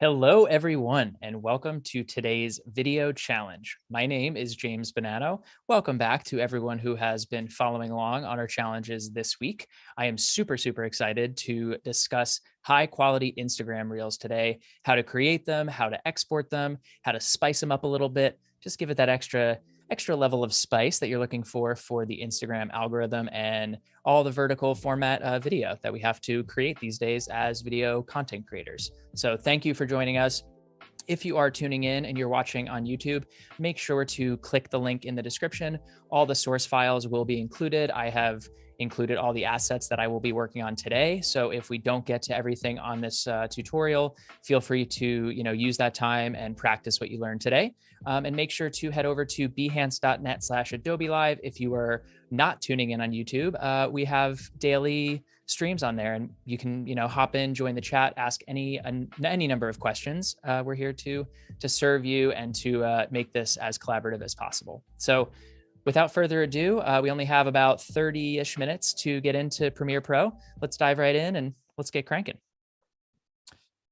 Hello, everyone, and welcome to today's video challenge. My name is James Bonanno. Welcome back to everyone who has been following along on our challenges this week. I am super excited to discuss high quality Instagram reels today, how to create them, how to export them, how to spice them up a little bit, just give it that extra level of spice that you're looking for the Instagram algorithm and all the vertical format video that we have to create these days as video content creators. So thank you for joining us. If you are tuning in and you're watching on YouTube, make sure to click the link in the description. All the source files will be included. I have included all the assets that I will be working on today. So if we don't get to everything on this tutorial, feel free to use that time and practice what you learned today. And make sure to head over to behance.net/Adobe Live. If you are not tuning in on YouTube, we have daily streams on there, and you can hop in, join the chat, ask any number of questions. We're here to serve you and to make this as collaborative as possible. So without further ado, we only have about 30-ish minutes to get into Premiere Pro. Let's dive right in and let's get cranking.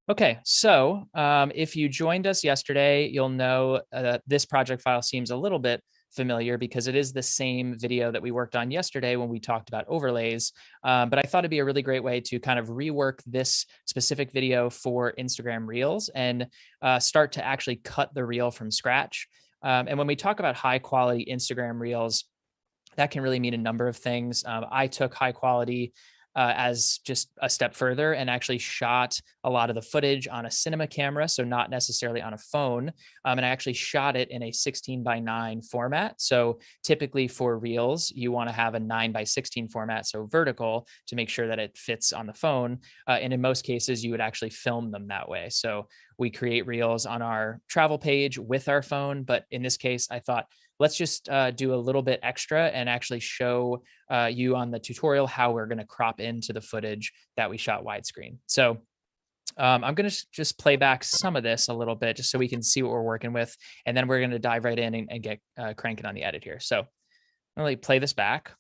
Okay, so if you joined us yesterday, you'll know this project file seems a little bit familiar because it is the same video that we worked on yesterday when we talked about overlays. But I thought it'd be a really great way to kind of rework this specific video for Instagram Reels and start to actually cut the reel from scratch. And when we talk about high quality Instagram Reels, that can really mean a number of things. I took high quality as just a step further and actually shot a lot of the footage on a cinema camera, so not necessarily on a phone. And I actually shot it in a 16:9 format. So typically for Reels, you want to have a 9:16 format, so vertical, to make sure that it fits on the phone. And in most cases, you would actually film them that way. So we create Reels on our travel page with our phone. But in this case, I thought, let's just do a little bit extra and actually show you on the tutorial how we're going to crop into the footage that we shot widescreen. So I'm going to just play back some of this a little bit just so we can see what we're working with. And then we're going to dive right in and get cranking on the edit here. So I'm going to play this back.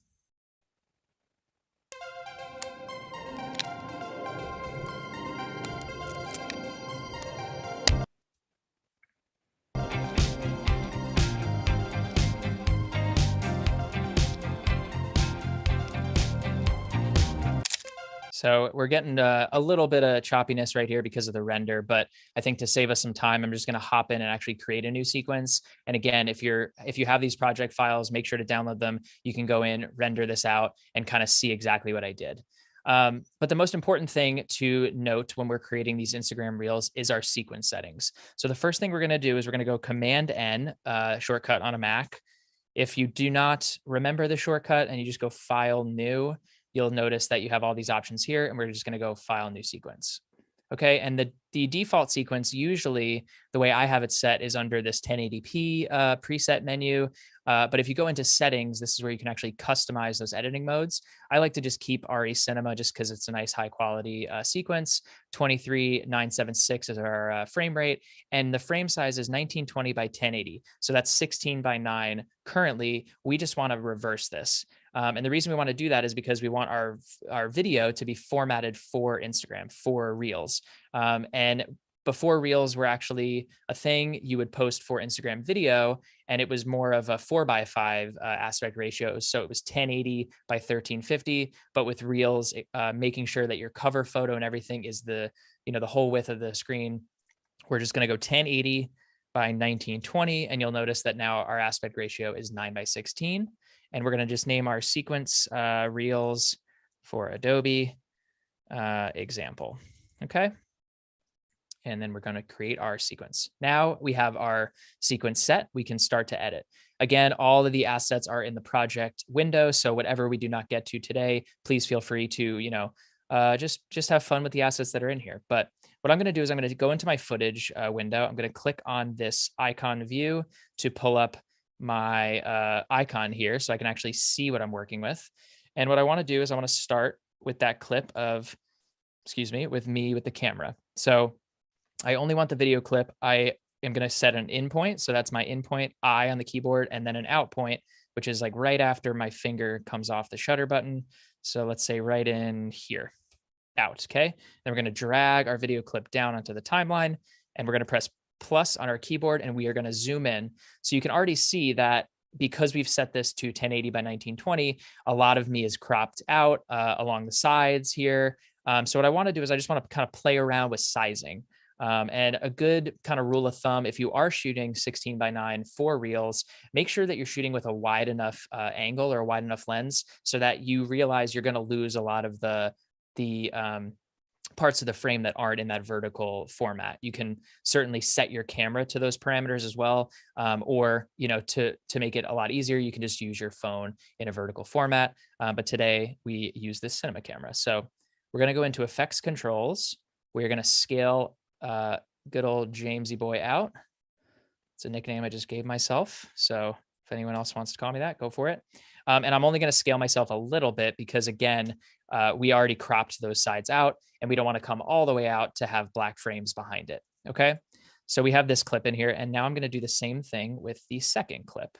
So we're getting a little bit of choppiness right here because of the render, but I think to save us some time, I'm just going to hop in and actually create a new sequence. And again, if you have these project files, make sure to download them. You can go in, render this out, and kind of see exactly what I did. But the most important thing to note when we're creating these Instagram Reels is our sequence settings. So the first thing we're going to do is we're going to go Command-N, shortcut on a Mac. If you do not remember the shortcut and you just go File, New, you'll notice that you have all these options here, and we're just going to go File, New Sequence. Okay, and the default sequence, usually the way I have it set is under this 1080p preset menu. But if you go into settings, this is where you can actually customize those editing modes. I like to just keep RE Cinema just because it's a nice high quality sequence. 23976 is our frame rate, and the frame size is 1920 by 1080. So that's 16:9. Currently, we just want to reverse this. And the reason we want to do that is because we want our video to be formatted for Instagram, for Reels. And before Reels were actually a thing, you would post for Instagram video, and it was more of a 4:5 aspect ratio. So it was 1080 by 1350. But with Reels, making sure that your cover photo and everything is the whole width of the screen, we're just going to go 1080 by 1920, and you'll notice that now our aspect ratio is 9:16. And we're going to just name our sequence Reels for Adobe example. Okay. And then we're going to create our sequence. Now we have our sequence set. We can start to edit. Again, all of the assets are in the project window. So whatever we do not get to today, please feel free to, just have fun with the assets that are in here. But what I'm going to do is I'm going to go into my footage window. I'm going to click on this icon view to pull up my icon here so I can actually see what I'm working with. And what I want to do is I want to start with that clip of, with me with the camera. So I only want the video clip. I am going to set an in point. So that's my in point I on the keyboard, and then an out point, which is like right after my finger comes off the shutter button. So let's say right in here. out. Okay. Then we're going to drag our video clip down onto the timeline, and we're going to press plus on our keyboard, and we are going to zoom in. So you can already see that because we've set this to 1080 by 1920, a lot of me is cropped out along the sides here. So what I want to do is I just want to kind of play around with sizing. And a good kind of rule of thumb, if you are shooting 16 by 9 for reels, make sure that you're shooting with a wide enough angle or a wide enough lens so that you realize you're going to lose a lot of the parts of the frame that aren't in that vertical format. You can certainly set your camera to those parameters as well, or to make it a lot easier, you can just use your phone in a vertical format. But today we use this cinema camera. So we're going to go into effects controls. We're going to scale good old Jamesy boy out. It's a nickname I just gave myself. So if anyone else wants to call me that, go for it. And I'm only going to scale myself a little bit because, again, we already cropped those sides out and we don't want to come all the way out to have black frames behind it. Okay. So we have this clip in here, and now I'm going to do the same thing with the second clip.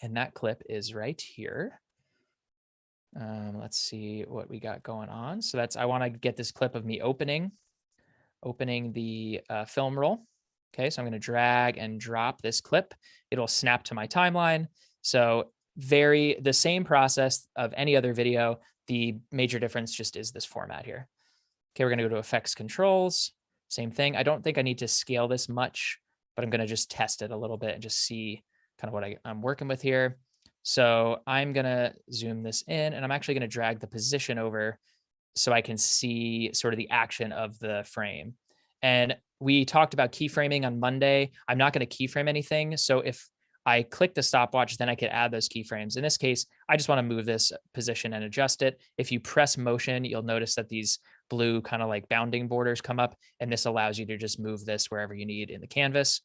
And that clip is right here. Let's see what we got going on. So I want to get this clip of me opening the film roll. Okay, so I'm going to drag and drop this clip. It'll snap to my timeline. So the same process of any other video. The major difference just is this format here. Okay, we're going to go to effects controls. Same thing. I don't think I need to scale this much, but I'm going to just test it a little bit and just see kind of what I'm working with here. So I'm going to zoom this in, and I'm actually going to drag the position over so I can see sort of the action of the frame. And we talked about keyframing on Monday. I'm not going to keyframe anything. So if I click the stopwatch, then I could add those keyframes. In this case, I just want to move this position and adjust it. If you press motion, you'll notice that these blue kind of like bounding borders come up, and this allows you to just move this wherever you need in the canvas.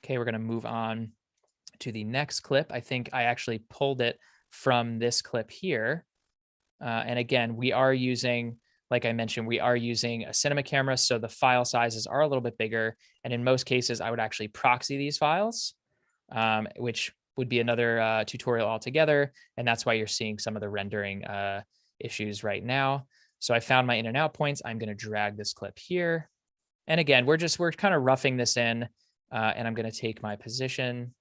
Okay, we're going to move on to the next clip. I think I actually pulled it from this clip here. And again, we are using, like I mentioned, we are using a cinema camera, so the file sizes are a little bit bigger. And in most cases, I would actually proxy these files, which would be another tutorial altogether. And that's why you're seeing some of the rendering issues right now. So I found my in and out points. I'm going to drag this clip here. And again, we're kind of roughing this in, and I'm going to take my position,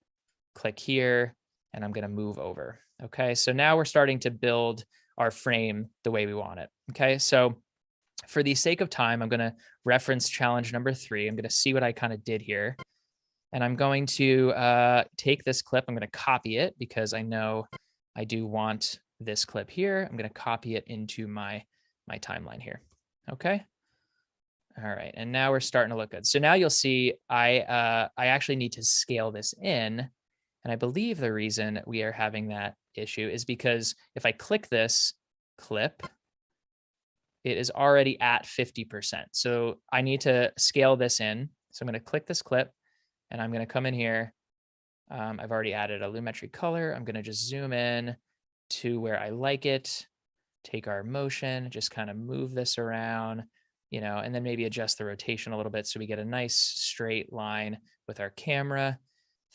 click here, and I'm going to move over. Okay, so now we're starting to build our frame the way we want it. Okay, so for the sake of time, I'm going to reference challenge number 3. I'm going to see what I kind of did here. And I'm going to take this clip. I'm going to copy it because I know I do want this clip here. I'm going to copy it into my timeline here. Okay. All right. And now we're starting to look good. So now you'll see I actually need to scale this in. And I believe the reason we are having that issue is because if I click this clip, it is already at 50%. So I need to scale this in. So I'm going to click this clip, and I'm going to come in here. I've already added a lumetri color. I'm going to just zoom in to where I like it, take our motion, just kind of move this around, and then maybe adjust the rotation a little bit so we get a nice straight line with our camera.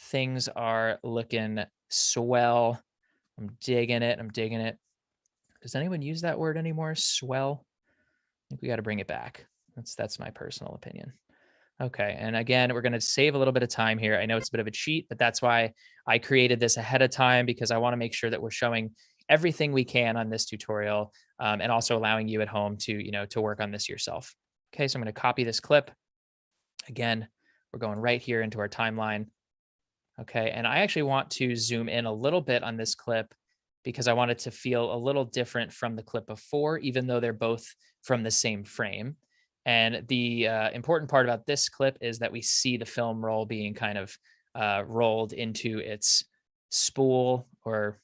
Things are looking swell. I'm digging it. Does anyone use that word anymore? Swell? I think we got to bring it back. That's my personal opinion. Okay. And again, we're going to save a little bit of time here. I know it's a bit of a cheat, but that's why I created this ahead of time, because I want to make sure that we're showing everything we can on this tutorial, and also allowing you at home to work on this yourself. Okay. So I'm going to copy this clip. Again, we're going right here into our timeline. Okay. And I actually want to zoom in a little bit on this clip because I want it to feel a little different from the clip before, even though they're both from the same frame. And the important part about this clip is that we see the film roll being kind of rolled into its spool, or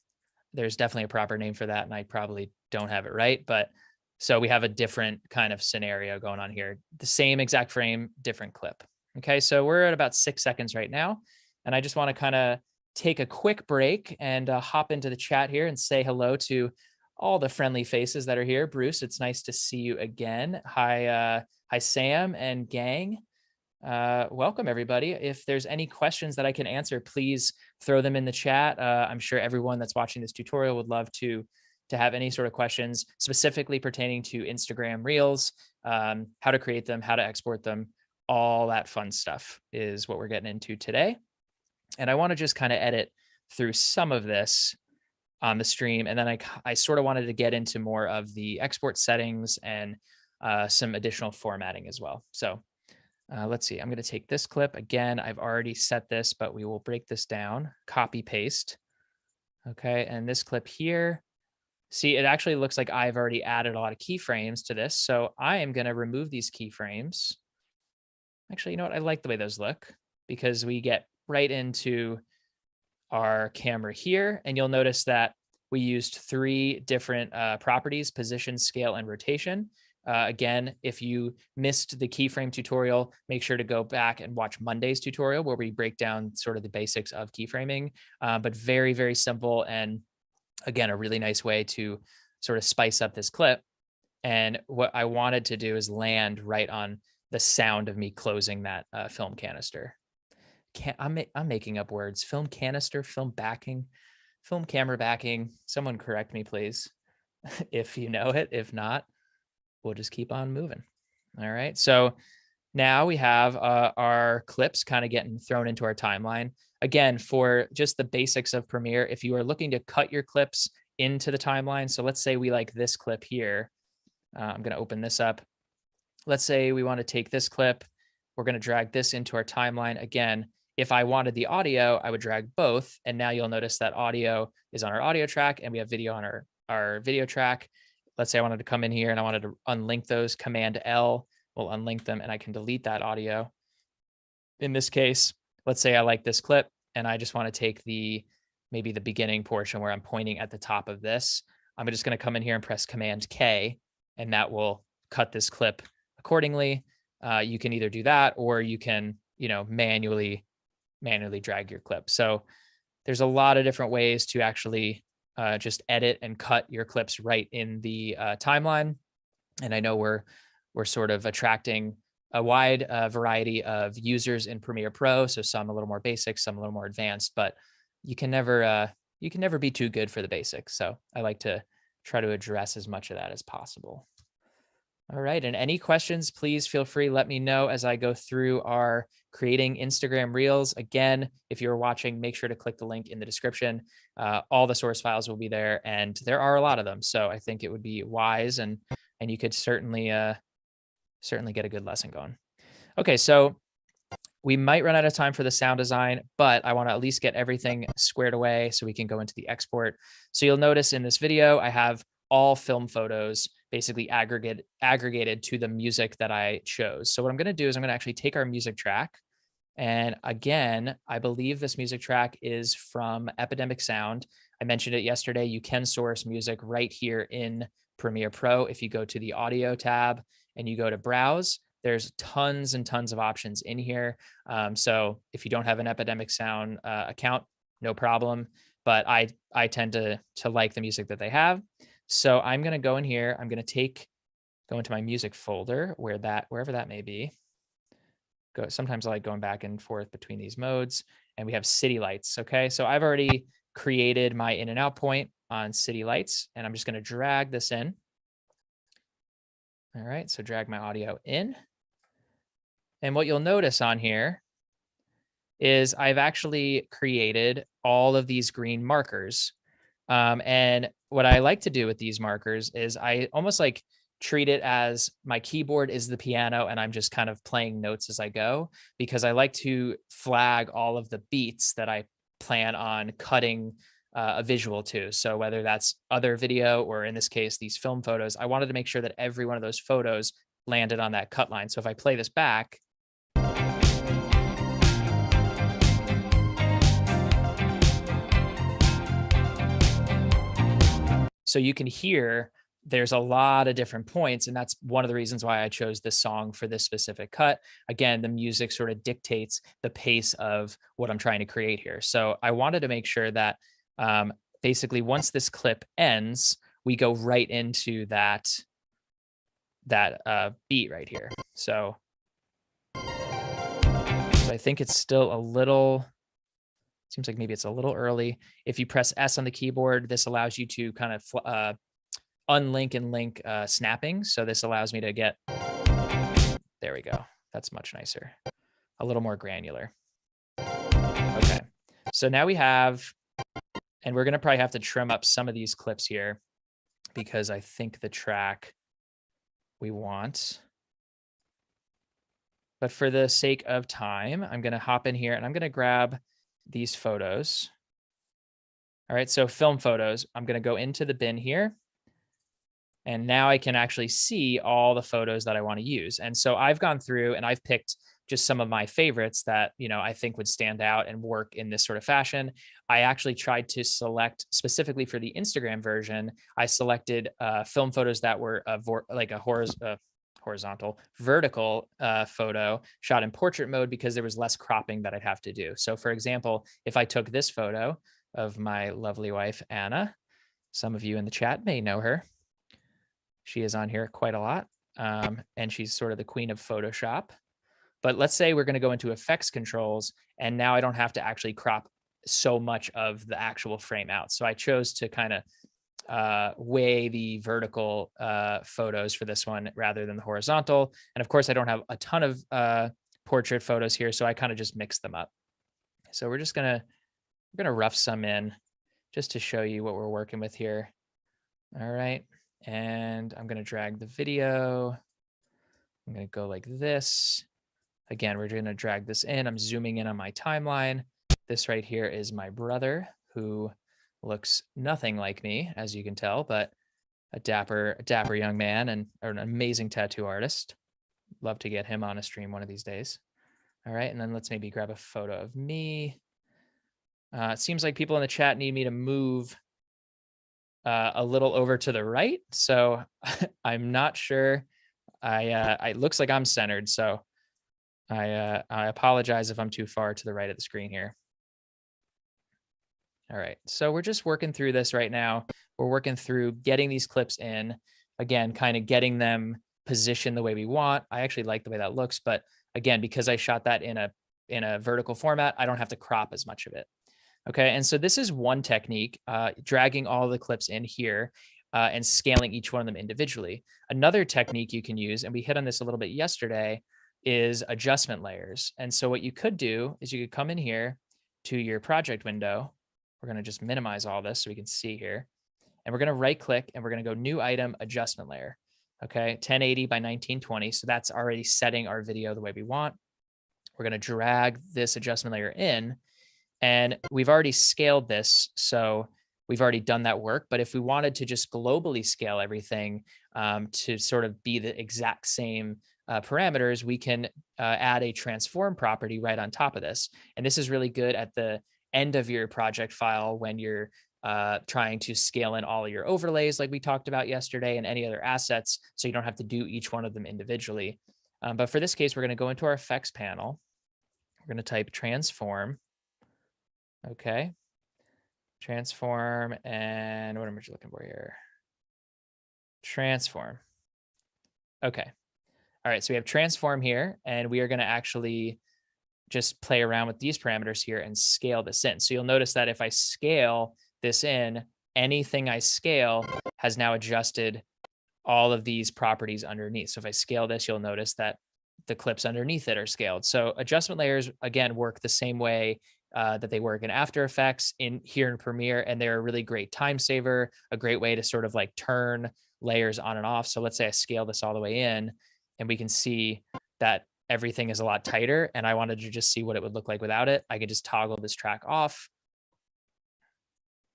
there's definitely a proper name for that, and I probably don't have it right. But so we have a different kind of scenario going on here. The same exact frame, different clip. Okay, so we're at about 6 seconds right now. And I just want to kind of take a quick break and hop into the chat here and say hello to all the friendly faces that are here. Bruce, it's nice to see you again. Hi, Sam and gang. Welcome, everybody. If there's any questions that I can answer, please throw them in the chat. I'm sure everyone that's watching this tutorial would love to to have any sort of questions specifically pertaining to Instagram Reels, how to create them, how to export them, all that fun stuff is what we're getting into today. And I want to just kind of edit through some of this on the stream. And then I sort of wanted to get into more of the export settings and some additional formatting as well. So let's see, I'm going to take this clip. Again, I've already set this, but we will break this down, copy paste. Okay, and this clip here, see, it actually looks like I've already added a lot of keyframes to this. So I am going to remove these keyframes. Actually, you know what? I like the way those look because we get right into our camera here. And you'll notice that we used 3 different properties: position, scale, and rotation. Again, if you missed the keyframe tutorial, make sure to go back and watch Monday's tutorial where we break down sort of the basics of keyframing, but very, very simple. And again, a really nice way to sort of spice up this clip. And what I wanted to do is land right on the sound of me closing that film canister. I'm making up words. Film canister, film backing, film camera backing. Someone correct me, please, if you know it. If not, we'll just keep on moving. All right. So now we have our clips kind of getting thrown into our timeline. Again, for just the basics of Premiere, if you are looking to cut your clips into the timeline, so let's say we like this clip here. I'm going to open this up. Let's say we want to take this clip. We're going to drag this into our timeline. Again, if I wanted the audio, I would drag both. And now you'll notice that audio is on our audio track and we have video on our video track. Let's say I wanted to come in here and I wanted to unlink those. Command L will unlink them and I can delete that audio. In this case, let's say I like this clip and I just want to take maybe the beginning portion where I'm pointing at the top of this. I'm just going to come in here and press Command K, and that will cut this clip accordingly. You can either do that or you can, manually drag your clip. So there's a lot of different ways to actually just edit and cut your clips right in the timeline. And I know we're sort of attracting a wide variety of users in Premiere Pro. So some a little more basic, some a little more advanced, but you can never be too good for the basics. So I like to try to address as much of that as possible. All right. And any questions, please feel free. Let me know as I go through our creating Instagram Reels. Again, if you're watching, make sure to click the link in the description. All the source files will be there, and there are a lot of them. So I think it would be wise, and you could certainly get a good lesson going. Okay, so we might run out of time for the sound design, but I want to at least get everything squared away so we can go into the export. So you'll notice in this video, I have all film photos basically aggregated to the music that I chose. So what I'm going to do is I'm going to actually take our music track. And again, I believe this music track is from Epidemic Sound. I mentioned it yesterday. You can source music right here in Premiere Pro. If you go to the audio tab and you go to browse, there's tons and tons of options in here. So if you don't have an Epidemic Sound account, no problem. But I tend to like the music that they have. So I'm going to go in here. I'm going to go into my music folder wherever that may be. Sometimes I like going back and forth between these modes, and we have city lights. Okay. So I've already created my in and out point on city lights, and I'm just going to drag this in. All right. So drag my audio in. And what you'll notice on here is I've actually created all of these green markers. And what I like to do with these markers is I almost like treat it as my keyboard is the piano and I'm just kind of playing notes as I go, because I like to flag all of the beats that I plan on cutting a visual to. So whether that's other video or in this case, these film photos, I wanted to make sure that every one of those photos landed on that cut line. So if I play this back, so you can hear there's a lot of different points. And that's one of the reasons why I chose this song for this specific cut. Again, the music sort of dictates the pace of what I'm trying to create here. So I wanted to make sure that basically once this clip ends, we go right into that beat right here. So I think it's still a little, Seems like maybe it's a little early. If you press S on the keyboard, this allows you to kind of unlink and link snapping. So this allows me to get, there we go. That's much nicer. A little more granular. Okay. So now we have, and we're going to probably have to trim up some of these clips here because I think the track we want. But for the sake of time, I'm going to hop in here and I'm going to grab these photos. All right, so film photos. I'm going to go into the bin here. And now I can actually see all the photos that I want to use. And so I've gone through and I've picked just some of my favorites that, I think would stand out and work in this sort of fashion. I actually tried to select specifically for the Instagram version. I selected film photos that were like a horizontal, vertical photo shot in portrait mode because there was less cropping that I'd have to do. So for example, if I took this photo of my lovely wife, Anna, some of you in the chat may know her. She is on here quite a lot, and she's sort of the queen of Photoshop. But let's say we're going to go into effects controls, and now I don't have to actually crop so much of the actual frame out. So I chose to kind of weigh the vertical photos for this one rather than the horizontal. And of course, I don't have a ton of portrait photos here, so I kind of just mix them up. So we're gonna rough some in just to show you what we're working with here. All right. And I'm going to drag the video. I'm going to go like this. Again, we're going to drag this in. I'm zooming in on my timeline. This right here is my brother, who looks nothing like me, as you can tell, but a dapper young man and an amazing tattoo artist. Love to get him on a stream one of these days. All right. And then let's maybe grab a photo of me. It seems like people in the chat need me to move a little over to the right. So I'm not sure. It looks like I'm centered. So I apologize if I'm too far to the right of the screen here. All right. So we're just working through this right now. We're working through getting these clips in, again, kind of getting them positioned the way we want. I actually like the way that looks, but again, because I shot that in a vertical format, I don't have to crop as much of it. Okay, and so this is one technique, dragging all the clips in here and scaling each one of them individually. Another technique you can use, and we hit on this a little bit yesterday, is adjustment layers. And so what you could do is you could come in here to your project window. We're going to just minimize all this so we can see here. And we're going to right click and we're going to go new item adjustment layer. Okay, 1080 by 1920. So that's already setting our video the way we want. We're going to drag this adjustment layer in. And we've already scaled this, so we've already done that work. But if we wanted to just globally scale everything to sort of be the exact same parameters, we can add a transform property right on top of this. And this is really good at the end of your project file when you're trying to scale in all of your overlays like we talked about yesterday and any other assets, so you don't have to do each one of them individually. But for this case, we're going to go into our effects panel. We're going to type transform. Okay. Transform, and what am I looking for here? Transform. Okay. All right. So we have transform here, and we are going to actually just play around with these parameters here and scale this in. So you'll notice that if I scale this in, anything I scale has now adjusted all of these properties underneath. So if I scale this, you'll notice that the clips underneath it are scaled. So adjustment layers, again, work the same way that they work in After Effects here in Premiere, and they're a really great time saver, a great way to sort of like turn layers on and off. So let's say I scale this all the way in, and we can see that everything is a lot tighter, and I wanted to just see what it would look like without it. I could just toggle this track off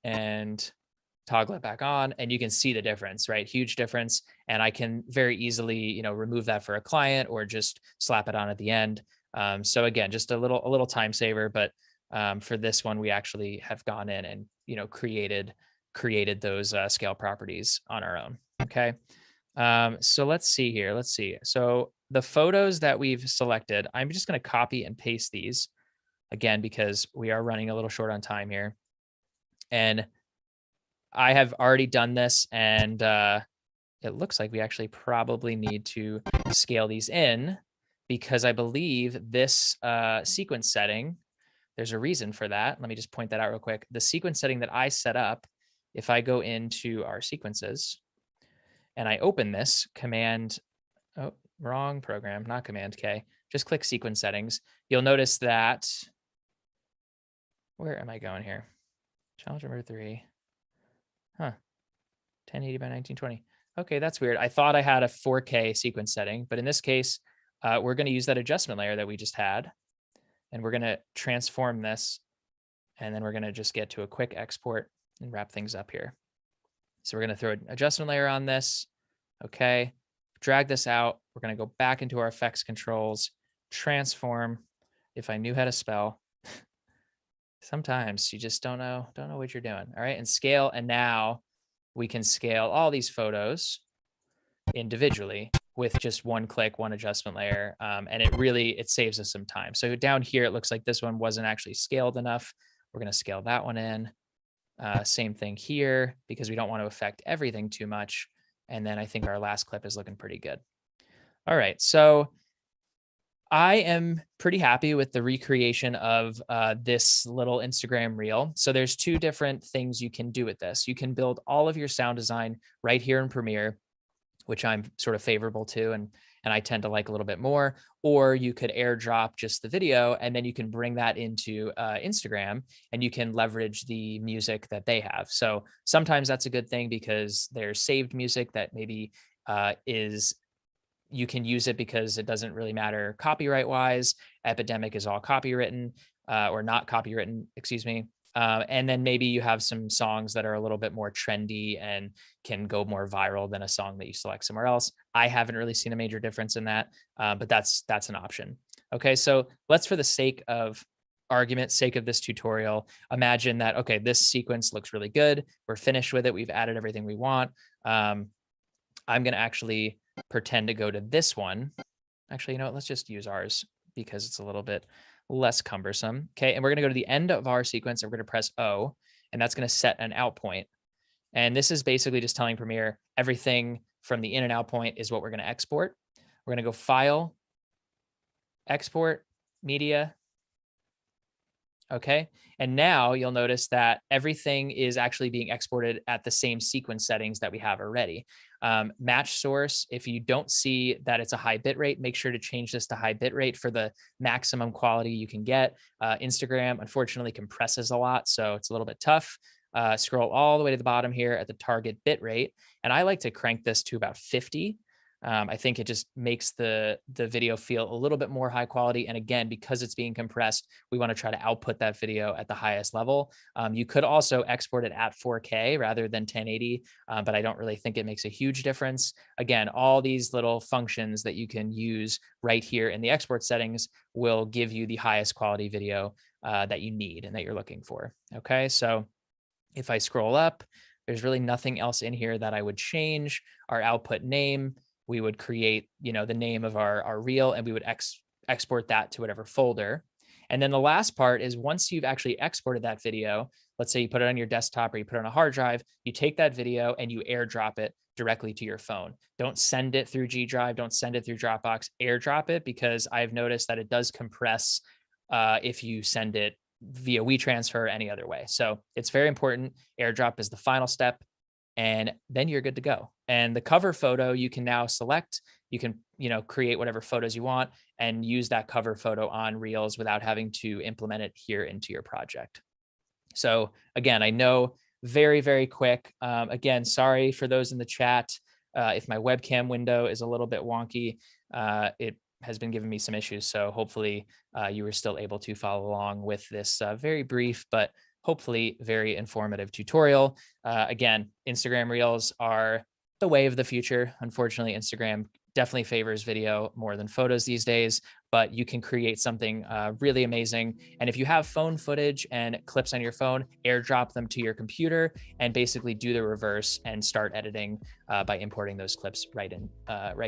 and toggle it back on, and you can see the difference, right? Huge difference. And I can very easily, remove that for a client or just slap it on at the end. So again, just a little time saver, but for this one, we actually have gone in and, created those scale properties on our own. Okay. So let's see here. Let's see. So the photos that we've selected, I'm just going to copy and paste these again, because we are running a little short on time here. And I have already done this, and it looks like we actually probably need to scale these in, because I believe this sequence setting, there's a reason for that. Let me just point that out real quick. The sequence setting that I set up, if I go into our sequences and I open this command, oh, wrong program, not command K, just click sequence settings. You'll notice that, where am I going here? Challenge number 3. Huh. 1080 by 1920. Okay, that's weird. I thought I had a 4K sequence setting, but in this case, we're going to use that adjustment layer that we just had, and we're going to transform this, and then we're going to just get to a quick export and wrap things up here. So we're going to throw an adjustment layer on this. Okay, drag this out. We're going to go back into our effects controls, transform. If I knew how to spell, sometimes you just don't know what you're doing. All right, and scale. And now we can scale all these photos individually with just one click, one adjustment layer. And it saves us some time. So down here, it looks like this one wasn't actually scaled enough. We're going to scale that one in. Same thing here, because we don't want to affect everything too much. And then I think our last clip is looking pretty good. All right, so I am pretty happy with the recreation of this little Instagram reel. So there's 2 different things you can do with this. You can build all of your sound design right here in Premiere, which I'm sort of favorable to, and I tend to like a little bit more. Or you could airdrop just the video, and then you can bring that into Instagram, and you can leverage the music that they have. So sometimes that's a good thing, because there's saved music that maybe you can use it because it doesn't really matter copyright wise. Epidemic is all copywritten, or not copywritten, excuse me. And then maybe you have some songs that are a little bit more trendy and can go more viral than a song that you select somewhere else. I haven't really seen a major difference in that, but that's an option. Okay, so let's, for the sake of argument, sake of this tutorial, imagine that, okay, this sequence looks really good. We're finished with it. We've added everything we want. I'm going to actually pretend to go to this one. Actually, you know what? Let's just use ours because it's a little bit less cumbersome. Okay, and we're going to go to the end of our sequence, and we're going to press O, and that's going to set an out point. And this is basically just telling Premiere everything from the in and out point is what we're going to export. We're going to go File, Export, Media. Okay, and now you'll notice that everything is actually being exported at the same sequence settings that we have already. Match source, if you don't see that it's a high bit rate, make sure to change this to high bit rate for the maximum quality you can get. Instagram, unfortunately, compresses a lot, so it's a little bit tough. Scroll all the way to the bottom here at the target bit rate, and I like to crank this to about 50. I think it just makes the video feel a little bit more high quality. And again, because it's being compressed, we want to try to output that video at the highest level. You could also export it at 4K rather than 1080, but I don't really think it makes a huge difference. Again, all these little functions that you can use right here in the export settings will give you the highest quality video that you need and that you're looking for. Okay, so if I scroll up, there's really nothing else in here that I would change. Our output name, we would create, the name of our reel, and we would export that to whatever folder. And then the last part is, once you've actually exported that video, let's say you put it on your desktop or you put it on a hard drive, you take that video and you airdrop it directly to your phone. Don't send it through G Drive. Don't send it through Dropbox. Airdrop it, because I've noticed that it does compress if you send it via WeTransfer or any other way. So it's very important. Airdrop is the final step, and then you're good to go. And the cover photo, you can now select. You can, create whatever photos you want and use that cover photo on Reels without having to implement it here into your project. So again, I know, very, very quick. Again, sorry for those in the chat. If my webcam window is a little bit wonky, it has been giving me some issues. So hopefully you were still able to follow along with this very brief, but hopefully very informative tutorial. Again, Instagram Reels are the way of the future. Unfortunately, Instagram definitely favors video more than photos these days, but you can create something really amazing. And if you have phone footage and clips on your phone, airdrop them to your computer and basically do the reverse and start editing by importing those clips right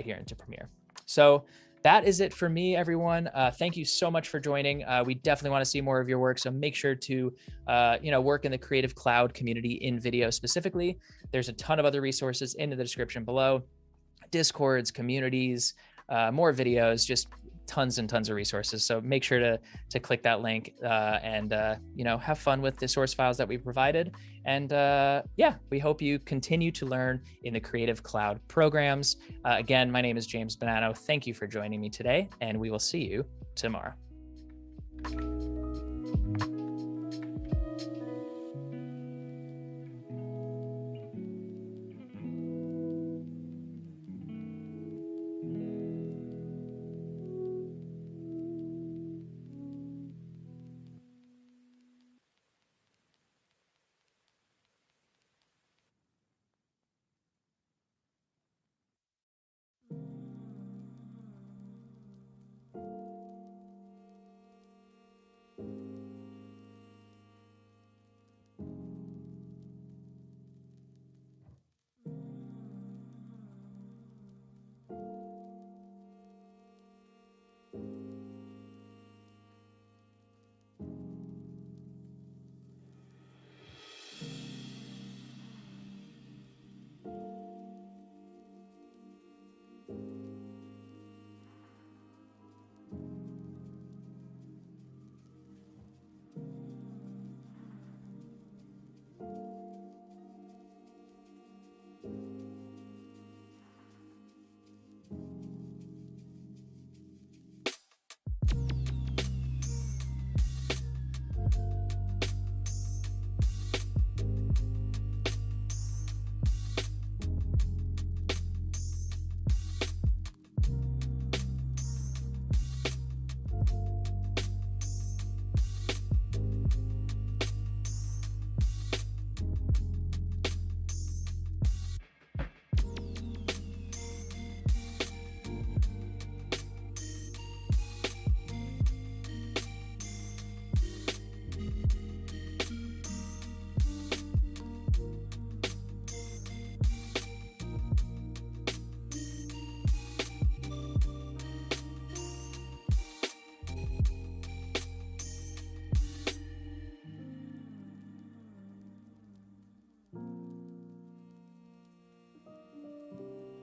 here into Premiere. So that is it for me, everyone. Thank you so much for joining. We definitely want to see more of your work, so make sure to, work in the Creative Cloud community in video specifically. There's a ton of other resources in the description below. Discords, communities, more videos. Just tons and tons of resources. So make sure to click that link and have fun with the source files that we provided. And yeah, we hope you continue to learn in the Creative Cloud programs. Again, my name is James Bonanno. Thank you for joining me today, and we will see you tomorrow.